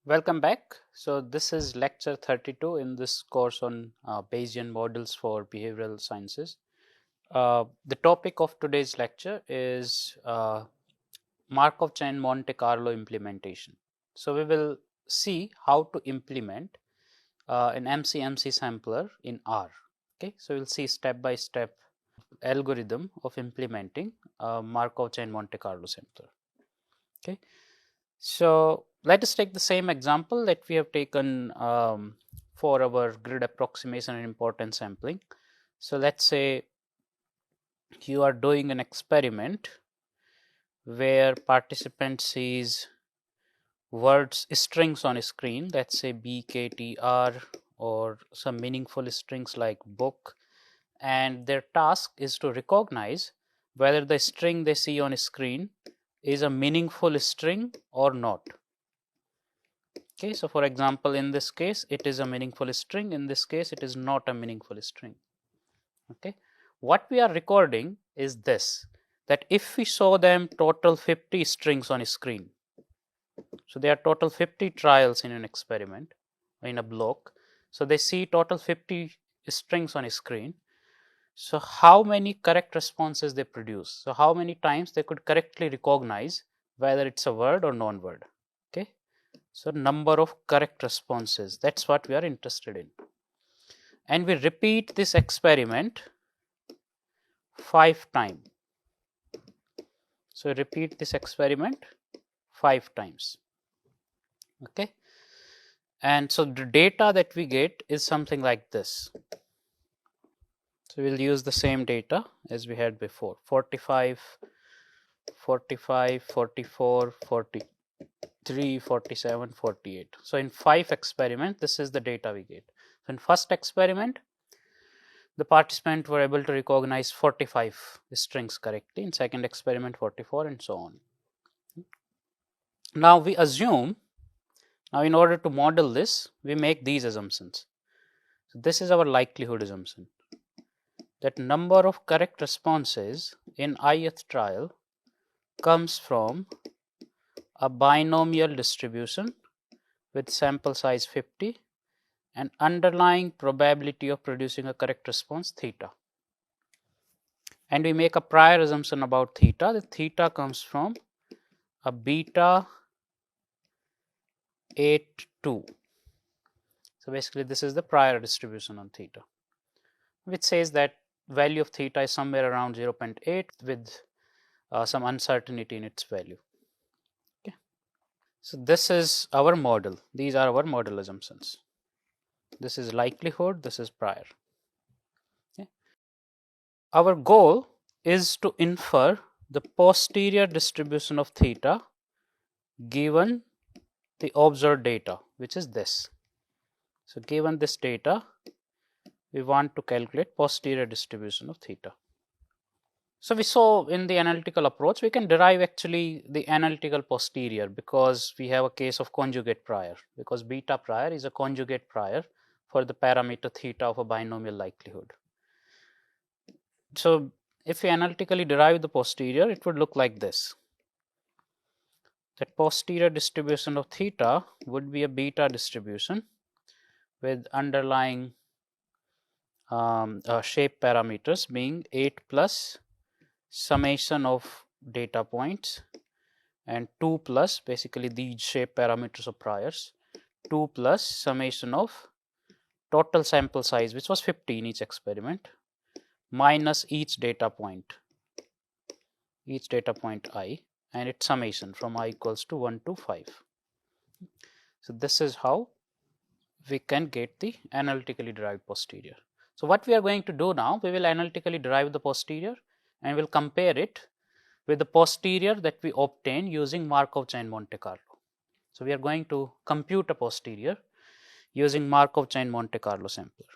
Welcome back. So this is lecture 32 in this course on Bayesian models for behavioral sciences. The topic of today's lecture is Markov chain Monte Carlo implementation. So we will see how to implement an MCMC sampler in R. Okay, so we'll see step by step algorithm of implementing Markov chain Monte Carlo sampler. Okay, so let us take the same example that we have taken for our grid approximation and importance sampling. So let's say you are doing an experiment where participant sees words strings on a screen, let's say BKTR or some meaningful strings like book, and their task is to recognize whether the string they see on a screen is a meaningful string or not. Okay, so for example, in this case, it is a meaningful string. In this case, it is not a meaningful string. Okay, what we are recording is this, that if we show them total 50 strings on a screen, so there are total 50 trials in an experiment, in a block. So they see total 50 strings on a screen. So how many correct responses they produce? So how many times they could correctly recognize whether it's a word or non-word? Okay. So number of correct responses, that's what we are interested in. And we repeat this experiment 5 times. So repeat this experiment 5 times. Okay. And so the data that we get is something like this. So we'll use the same data as we had before, 45, 45, 44, 43, 47, 48. So in 5 experiments, this is the data we get. So in first experiment, the participants were able to recognize 45 strings correctly. In second experiment, 44, and so on. Now we assume, now in order to model this, we make these assumptions. So this is our likelihood assumption, that number of correct responses in ith trial comes from a binomial distribution with sample size 50 and underlying probability of producing a correct response theta. And we make a prior assumption about theta, that theta comes from a beta 82. So basically this is the prior distribution on theta, which says that value of theta is somewhere around 0.8 with some uncertainty in its value. Okay. So this is our model. These are our model assumptions. This is likelihood, this is prior. Okay. Our goal is to infer the posterior distribution of theta given the observed data, which is this. So given this data, we want to calculate posterior distribution of theta. So we saw in the analytical approach, we can derive actually the analytical posterior because we have a case of conjugate prior, because beta prior is a conjugate prior for the parameter theta of a binomial likelihood. So if we analytically derive the posterior, it would look like this. That posterior distribution of theta would be a beta distribution with underlying shape parameters being 8 plus summation of data points and 2 plus basically these shape parameters of priors, 2 plus summation of total sample size, which was 50 in each experiment, minus each data point I, and its summation from I equals to 1 to 5. So this is how we can get the analytically derived posterior. So what we are going to do now, we will analytically derive the posterior and we'll compare it with the posterior that we obtain using Markov chain Monte Carlo. So we are going to compute a posterior using Markov chain Monte Carlo sampler.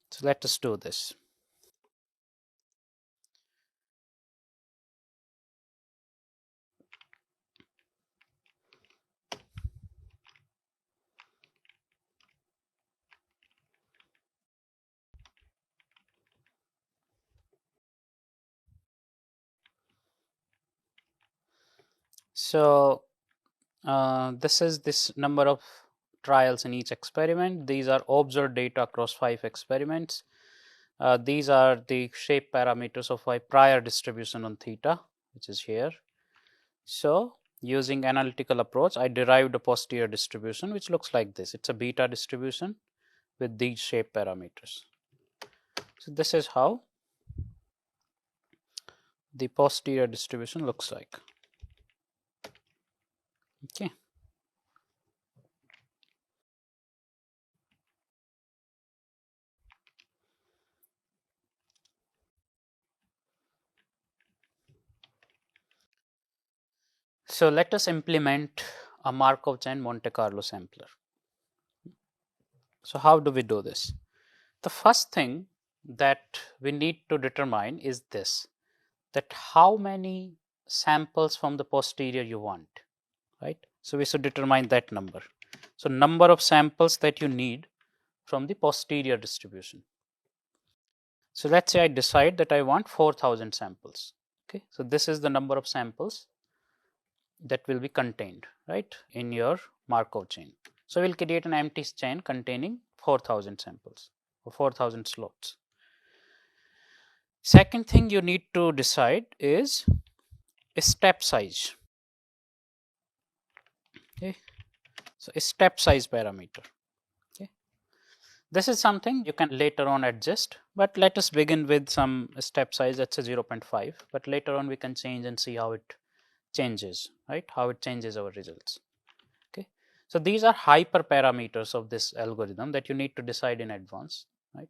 So let us do this. So This is this number of trials in each experiment. These are observed data across 5 experiments. These are the shape parameters of my prior distribution on theta, which is here. So using analytical approach, I derived a posterior distribution, which looks like this. It's a beta distribution with these shape parameters. So this is how the posterior distribution looks like. Okay. So let us implement a Markov chain Monte Carlo sampler. So how do we do this? The first thing that we need to determine is this, that how many samples from the posterior you want, right? So we should determine that number. So number of samples that you need from the posterior distribution. So let's say I decide that I want 4,000 samples. Okay, so this is the number of samples that will be contained, right, in your Markov chain. So we'll create an empty chain containing 4,000 samples or 4,000 slots. Second thing you need to decide is a step size. Okay, so a step size parameter. Okay, this is something you can later on adjust, but let us begin with some step size. That's a 0.5, but later on we can change and see how it changes, right? How it changes our results. Okay, so these are hyperparameters of this algorithm that you need to decide in advance, right?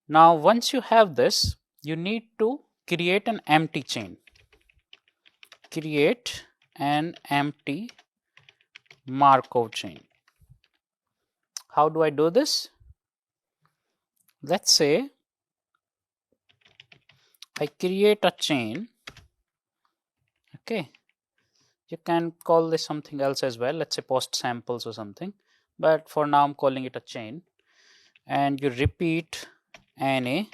Now, once you have this, you need to create an empty chain. Create an empty Markov chain. How do I do this? Let's say I create a chain. Okay, you can call this something else as well. Let's say post samples or something, but for now I'm calling it a chain. And you repeat NA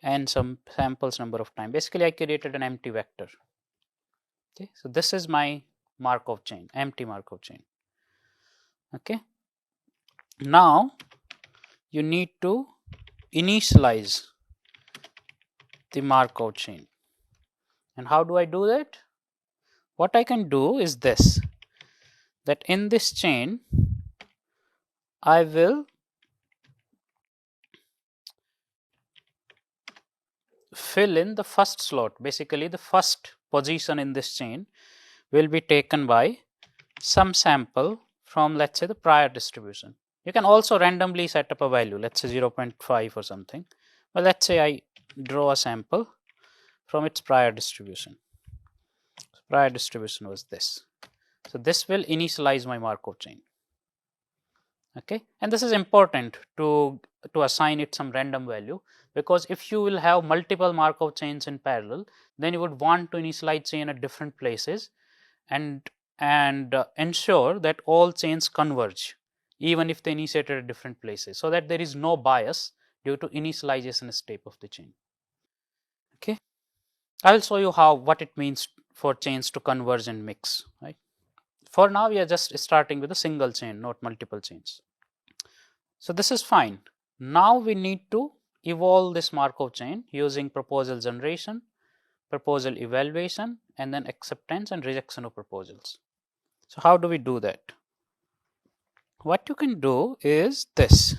and some samples number of time. Basically, I created an empty vector. Okay, so this is my Markov chain, empty Markov chain. Okay, now you need to initialize the Markov chain. And how do I do that? What I can do is this, that in this chain I will fill in the first slot. Basically, the first position in this chain will be taken by some sample from, let's say, the prior distribution. You can also randomly set up a value, let's say 0.5 or something. But let's say I draw a sample from its prior distribution. Prior distribution was this. So this will initialize my Markov chain. Okay, and this is important to assign it some random value, because if you will have multiple Markov chains in parallel, then you would want to initialize chain at different places and ensure that all chains converge even if they initiated at different places, so that there is no bias due to initialization step of the chain. Okay, I will show you what it means for chains to converge and mix, right? For now we are just starting with a single chain, not multiple chains. So this is fine. Now we need to evolve this Markov chain using proposal generation, proposal evaluation, and then acceptance and rejection of proposals. So how do we do that? What you can do is this.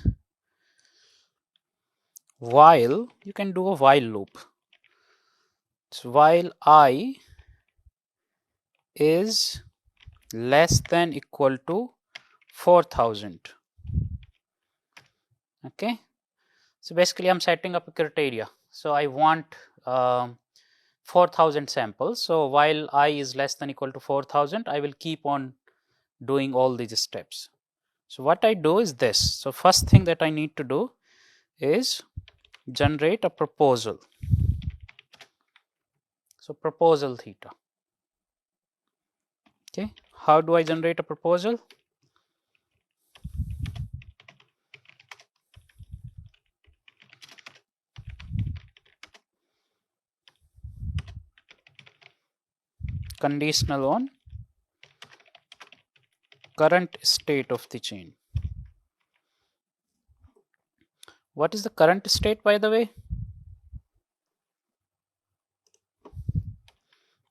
While, you can do a while loop. So while I is less than equal to 4,000. Okay, so basically I'm setting up a criteria. So I want 4,000 samples. So while I is less than equal to 4,000, I will keep on doing all these steps. So what I do is this. So first thing that I need to do is generate a proposal. So proposal theta. Okay, how do I generate a proposal? Conditional on current state of the chain. What is the current state, by the way?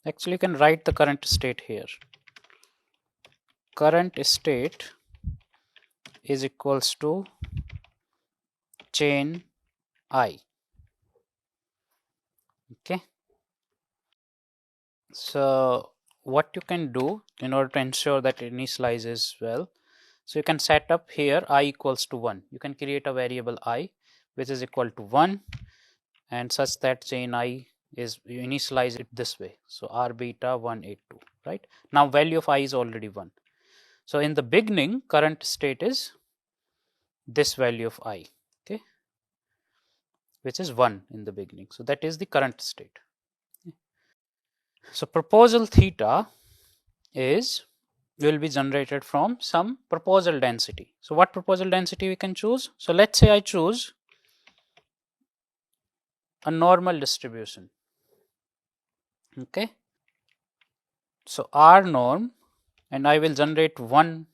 Actually, you can write the current state here. Current state is equals to chain I. Okay. So what you can do in order to ensure that it initializes well, so you can set up here I equals to 1. You can create a variable I which is equal to 1 and such that chain I is, you initialize it this way. So R beta 182, right? Now value of I is already 1. So in the beginning, current state is this value of I, okay, which is 1 in the beginning. So that is the current state. So proposal theta is will be generated from some proposal density. So what proposal density we can choose? So let's say I choose a normal distribution. Okay. So R norm, and I will generate one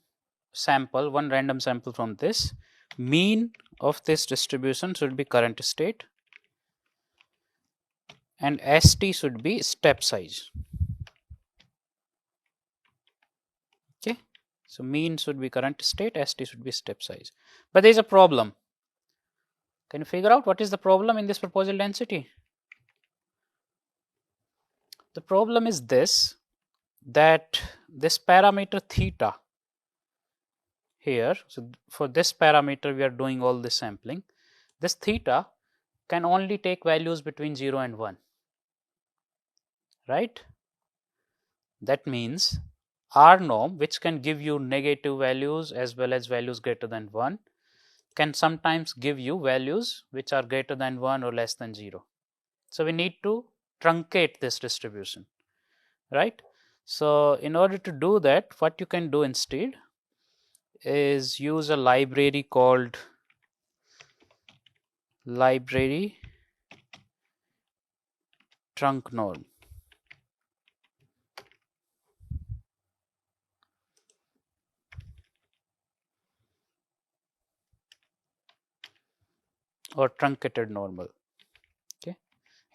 sample, one random sample from this. Mean of this distribution should be current state, and ST should be step size. Okay. So mean should be current state, ST should be step size. But there is a problem. Can you figure out what is the problem in this proposal density? The problem is this, that this parameter theta here, so for this parameter we are doing all this sampling, this theta can only take values between 0 and 1, right? That means R norm, which can give you negative values as well as values greater than 1, can sometimes give you values which are greater than 1 or less than 0. So we need to truncate this distribution, right? So in order to do that, what you can do instead is use a library called library trunk norm. Or truncated normal. Okay,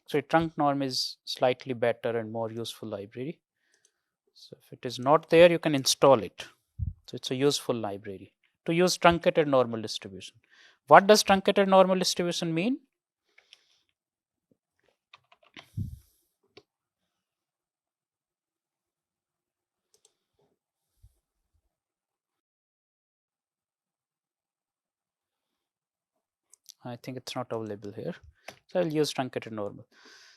so trunk norm is slightly better and more useful library. So if it is not there, you can install it. So it's a useful library to use truncated normal distribution. What does truncated normal distribution mean? I think it's not available here. So I'll use truncated normal.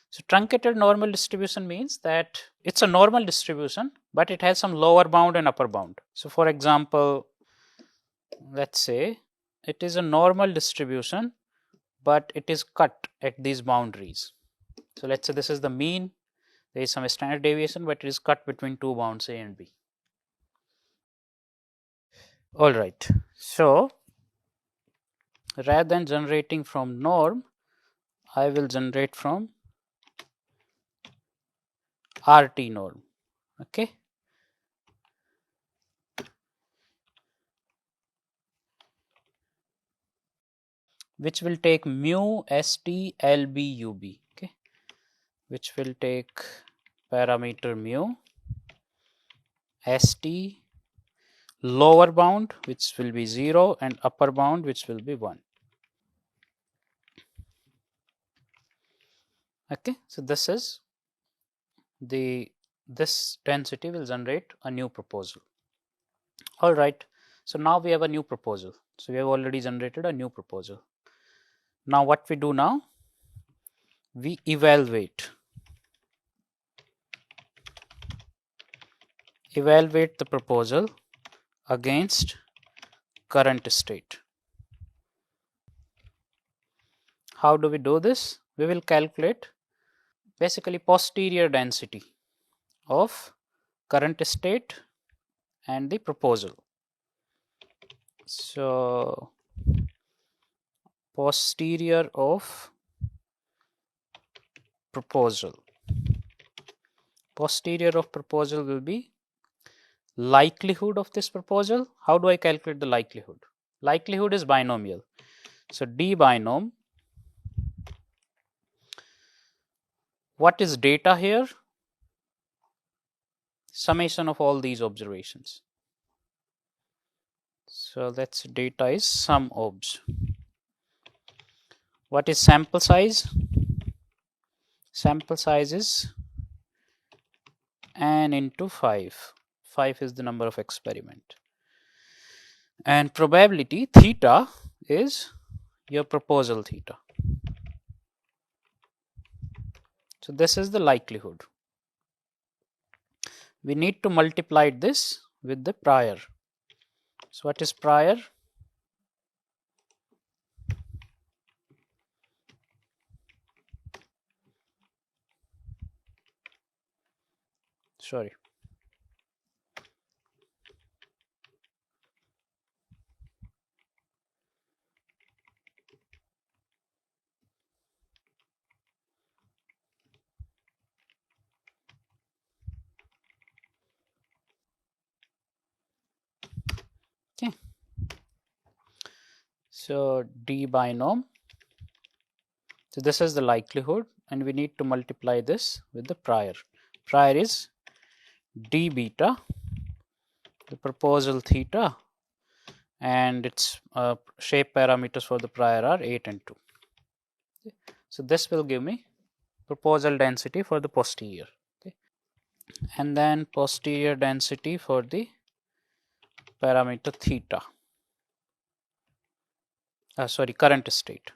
So truncated normal distribution means that it's a normal distribution, but it has some lower bound and upper bound. So for example, let's say it is a normal distribution, but it is cut at these boundaries. So let's say this is the mean, there is some standard deviation, but it is cut between two bounds A and B. All right. So rather than generating from norm, I will generate from RT norm. Okay. Which will take mu ST LB UB. Okay. Which will take parameter mu ST lower bound, which will be 0, and upper bound, which will be 1. Okay. So this is this density will generate a new proposal. All right. So now we have a new proposal. So we have already generated a new proposal. Now what we do now? We evaluate the proposal against current state. How do we do this? We will calculate basically posterior density of current state and the proposal. So posterior of proposal. Posterior of proposal will be likelihood of this proposal. How do I calculate the likelihood? Likelihood is binomial. So D binom. What is data here? Summation of all these observations. So that's data is sum obs. What is sample size? Sample size is n into 5. 5 is the number of experiment. And probability theta is your proposal theta. So this is the likelihood. We need to multiply this with the prior. So what is prior? Sorry. Okay. So D binom. So this is the likelihood, and we need to multiply this with the prior. Prior is D beta, the proposal theta, and its shape parameters for the prior are 8 and 2. Okay. So this will give me proposal density for the posterior. Okay. And then posterior density for the parameter theta. Sorry, current state.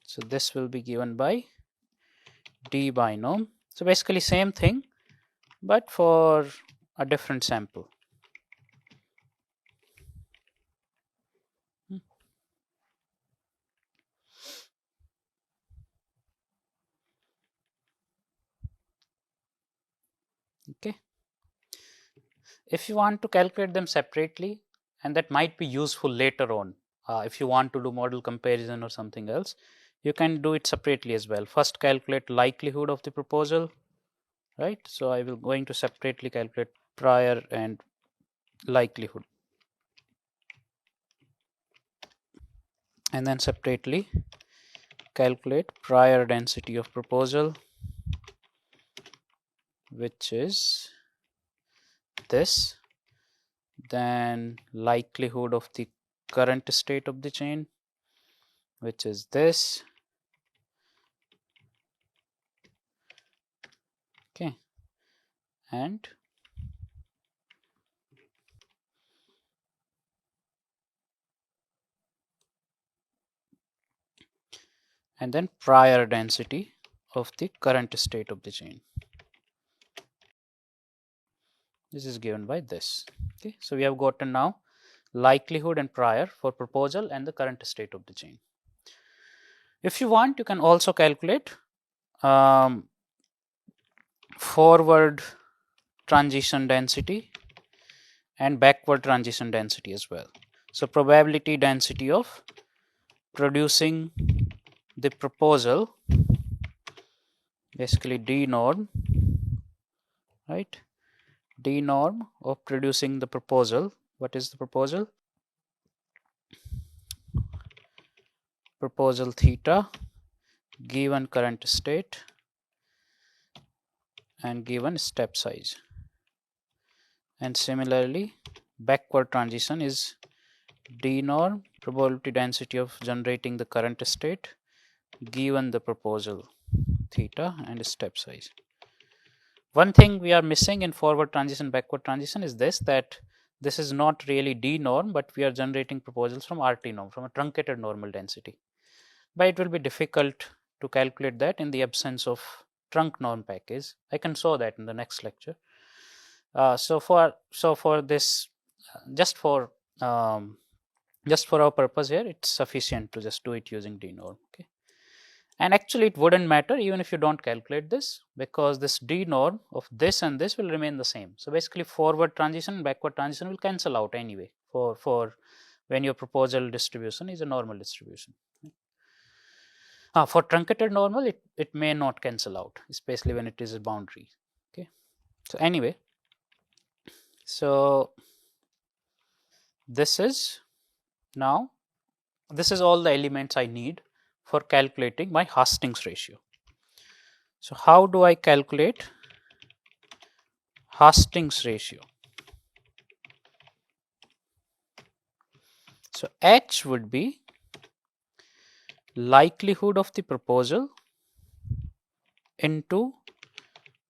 So this will be given by D binom. So basically same thing, but for a different sample. Okay. If you want to calculate them separately, and that might be useful later on, if you want to do model comparison or something else, you can do it separately as well. First calculate likelihood of the proposal, right? So I will going to separately calculate prior and likelihood, and then separately calculate prior density of proposal, which is this, then likelihood of the current state of the chain, which is this. Okay. And then prior density of the current state of the chain. This is given by this. Okay. So we have gotten now likelihood and prior for proposal and the current state of the chain. If you want, you can also calculate forward transition density and backward transition density as well. So probability density of producing the proposal, basically D norm, right? D norm of producing the proposal. What is the proposal? Proposal theta given current state and given step size. And similarly, backward transition is D norm, probability density of generating the current state given the proposal theta and step size. One thing we are missing in forward transition, backward transition is this, that this is not really D norm, but we are generating proposals from RT norm, from a truncated normal density. But it will be difficult to calculate that in the absence of trunk norm package. I can show that in the next lecture. So for this, just for our purpose here, it's sufficient to just do it using D norm. Okay. And actually it wouldn't matter even if you don't calculate this, because this D norm of this and this will remain the same. So basically forward transition and backward transition will cancel out anyway for when your proposal distribution is a normal distribution. For truncated normal, it may not cancel out, especially when it is a boundary. Okay. So anyway, so this is now, this is all the elements I need for calculating my Hastings ratio. So how do I calculate Hastings ratio? So H would be likelihood of the proposal into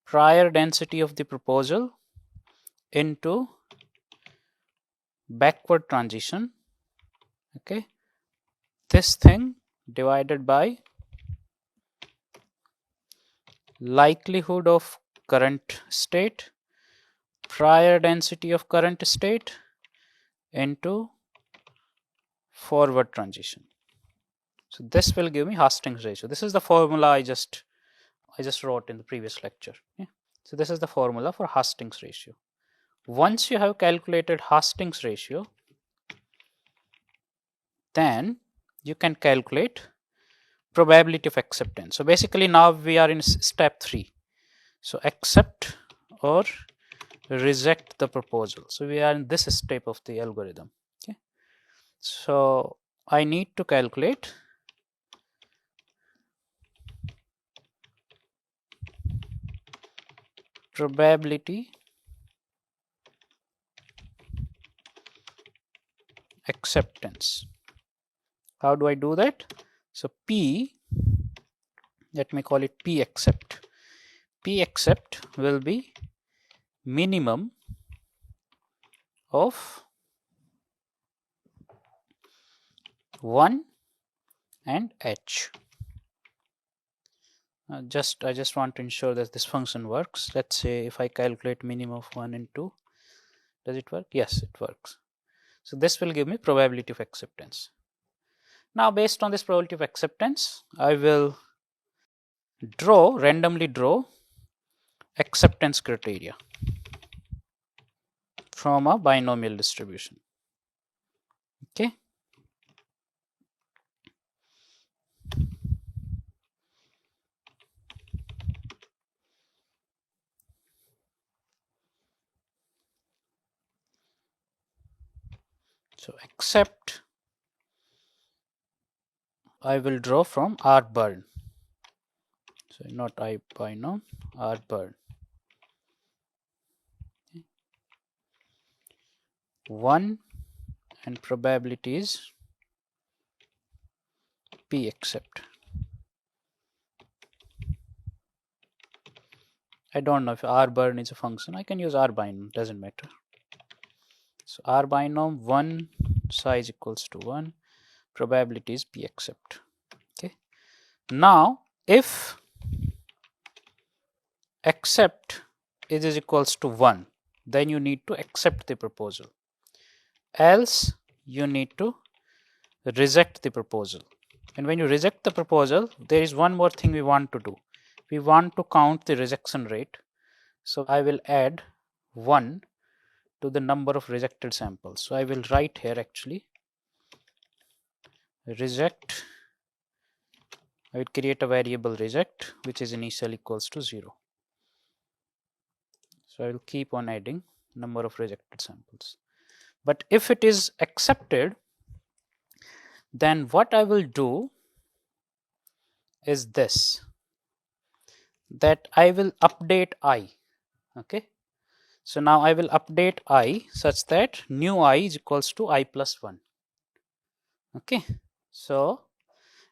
prior density of the proposal into backward transition, okay, this thing divided by likelihood of current state, prior density of current state into forward transition. So this will give me Hastings ratio. This is the formula I just wrote in the previous lecture. Yeah. So this is the formula for Hastings ratio. Once you have calculated Hastings ratio, then you can calculate probability of acceptance. So basically now we are in step 3. So accept or reject the proposal. So we are in this step of the algorithm. Okay. So I need to calculate probability acceptance. How do I do that? So P, let me call it P accept. P accept will be minimum of 1 and H. I just want to ensure that this function works. Let's say if I calculate minimum of 1 and 2, does it work? Yes, it works. So this will give me probability of acceptance. Now based on this probability of acceptance, I will randomly draw acceptance criteria from a binomial distribution. Okay. So accept I will draw from R burn. So not I binom, R burn. 1 and probability is P accept. I don't know if R burn is a function. I can use R binom, doesn't matter. So R binom 1 size equals to 1, probability is P accept. Okay. Now if accept is equals to 1, then you need to accept the proposal. Else you need to reject the proposal. And when you reject the proposal, there is one more thing we want to do. We want to count the rejection rate. So I will add 1 to the number of rejected samples. So I will write here actually reject. I will create a variable reject which is initial equals to 0. So I will keep on adding number of rejected samples. But if it is accepted, then what I will do is this, that I will update I. Okay. So now I will update I such that new I is equals to I plus 1. Okay. So,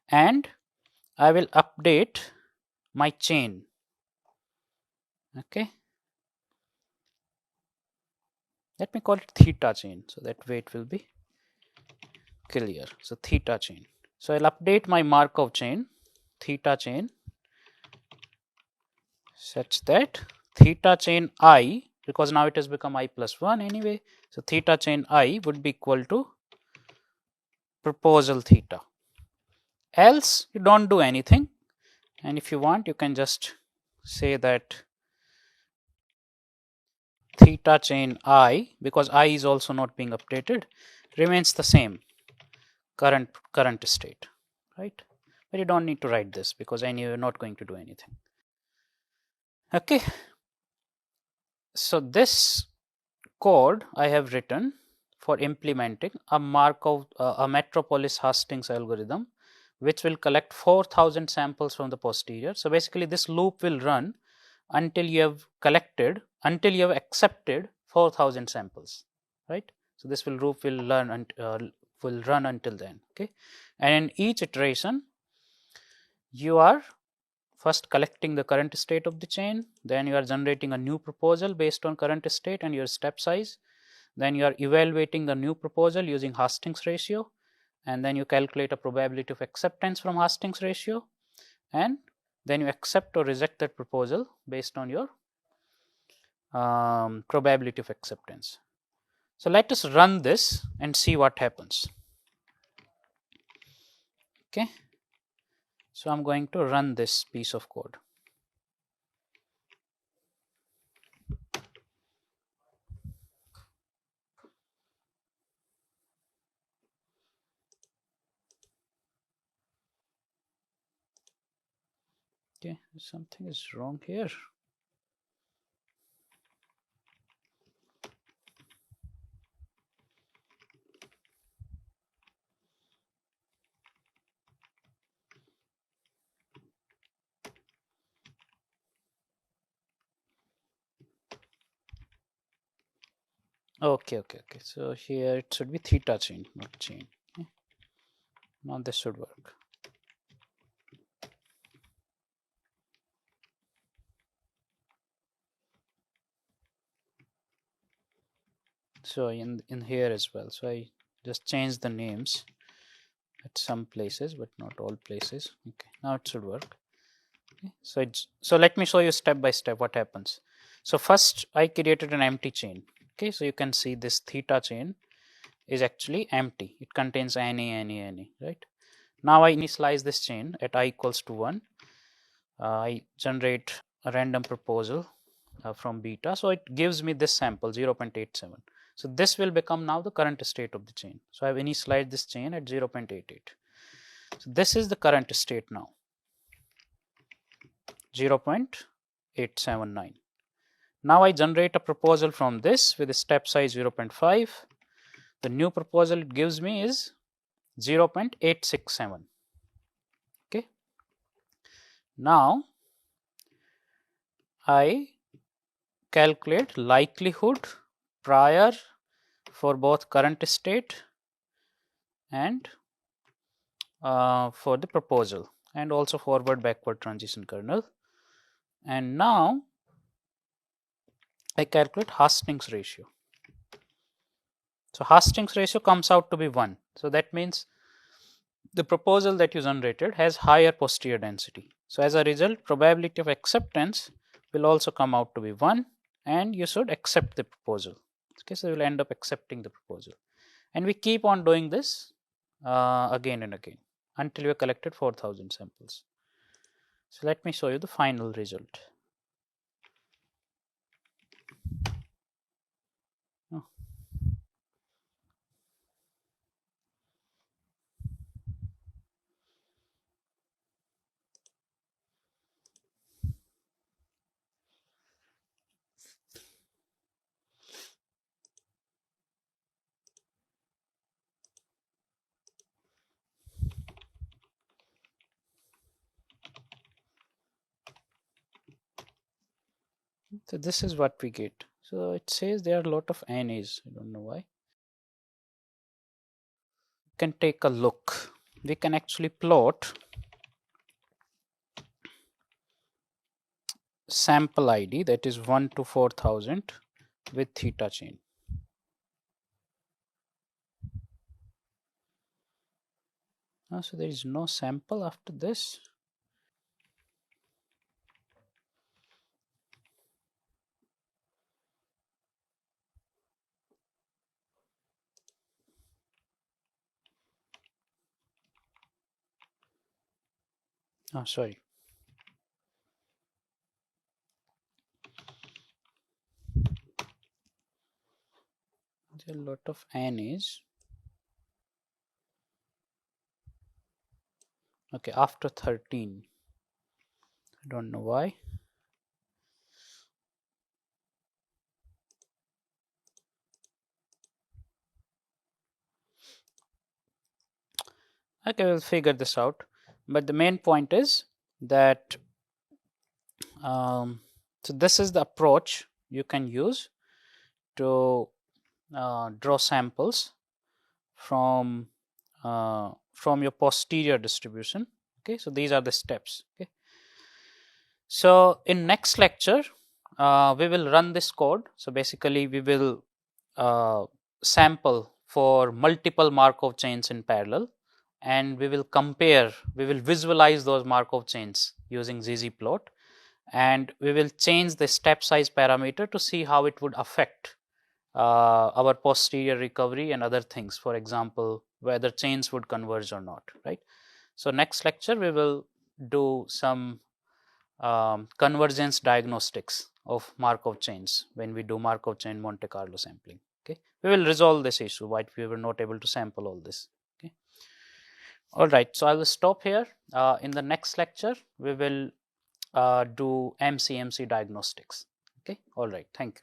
and I will update my chain. Okay. Let me call it theta chain, so that way it will be clear. So theta chain. So I'll update my Markov chain, theta chain, such that theta chain I, because now it has become I plus 1 anyway. So theta chain I would be equal to proposal theta. Else you don't do anything, and if you want you can just say that theta chain I, because I is also not being updated, remains the same current state, right? But you don't need to write this because anyway you're not going to do anything. Okay. So this code I have written for implementing a Markov, a Metropolis Hastings algorithm, which will collect 4,000 samples from the posterior. So basically, this loop will run until you have collected, until you have accepted 4,000 samples, right? So this loop will learn and will run until then. Okay, and in each iteration, you are first collecting the current state of the chain, then you are generating a new proposal based on current state and your step size, then you are evaluating the new proposal using Hastings ratio, and then you calculate a probability of acceptance from Hastings ratio, and then you accept or reject that proposal based on your probability of acceptance. So let us run this and see what happens. Okay, so I'm going to run this piece of code. Okay, something is wrong here. Okay. So here it should be theta chain, not chain. Okay. Now this should work. So in here as well. So I just changed the names at some places, but not all places. Okay, now it should work. Okay. So let me show you step by step what happens. So first I created an empty chain. Okay, so you can see this theta chain is actually empty. It contains any, right? Now I initialize this chain at I equals to 1. I generate a random proposal from beta. So it gives me this sample 0.87. So this will become now the current state of the chain. So I have initialized this chain at 0.88. So this is the current state now, 0.879. Now I generate a proposal from this with a step size 0.5. The new proposal it gives me is 0.867. Okay. Now I calculate likelihood prior for both current state and for the proposal, and also forward backward transition kernel. And now I calculate Hastings ratio. So Hastings ratio comes out to be 1. So that means the proposal that you generated has higher posterior density. So as a result, probability of acceptance will also come out to be 1, and you should accept the proposal. Okay, so you will end up accepting the proposal. And we keep on doing this again and again until we have collected 4,000 samples. So let me show you the final result. Oh. So this is what we get. So it says there are a lot of NAs. I don't know why. You can take a look. We can actually plot sample ID, that is 1 to 4,000 with theta chain. So there is no sample after this. Oh, sorry. There are a lot of NAs. Okay, after 13. I don't know why. Okay, we'll figure this out. But the main point is that so this is the approach you can use to draw samples from your posterior distribution. Okay, so these are the steps. Okay, so in next lecture we will run this code. So basically we will sample for multiple Markov chains in parallel, and we will compare, we will visualize those Markov chains using ggplot, and we will change the step size parameter to see how it would affect our posterior recovery and other things, for example whether chains would converge or not, right? So next lecture we will do some convergence diagnostics of Markov chains when we do Markov chain Monte Carlo sampling. Okay, we will resolve this issue why we were not able to sample all this. Okay, all right, so I will stop here. In the next lecture we will do MCMC diagnostics. Okay, all right, thank you.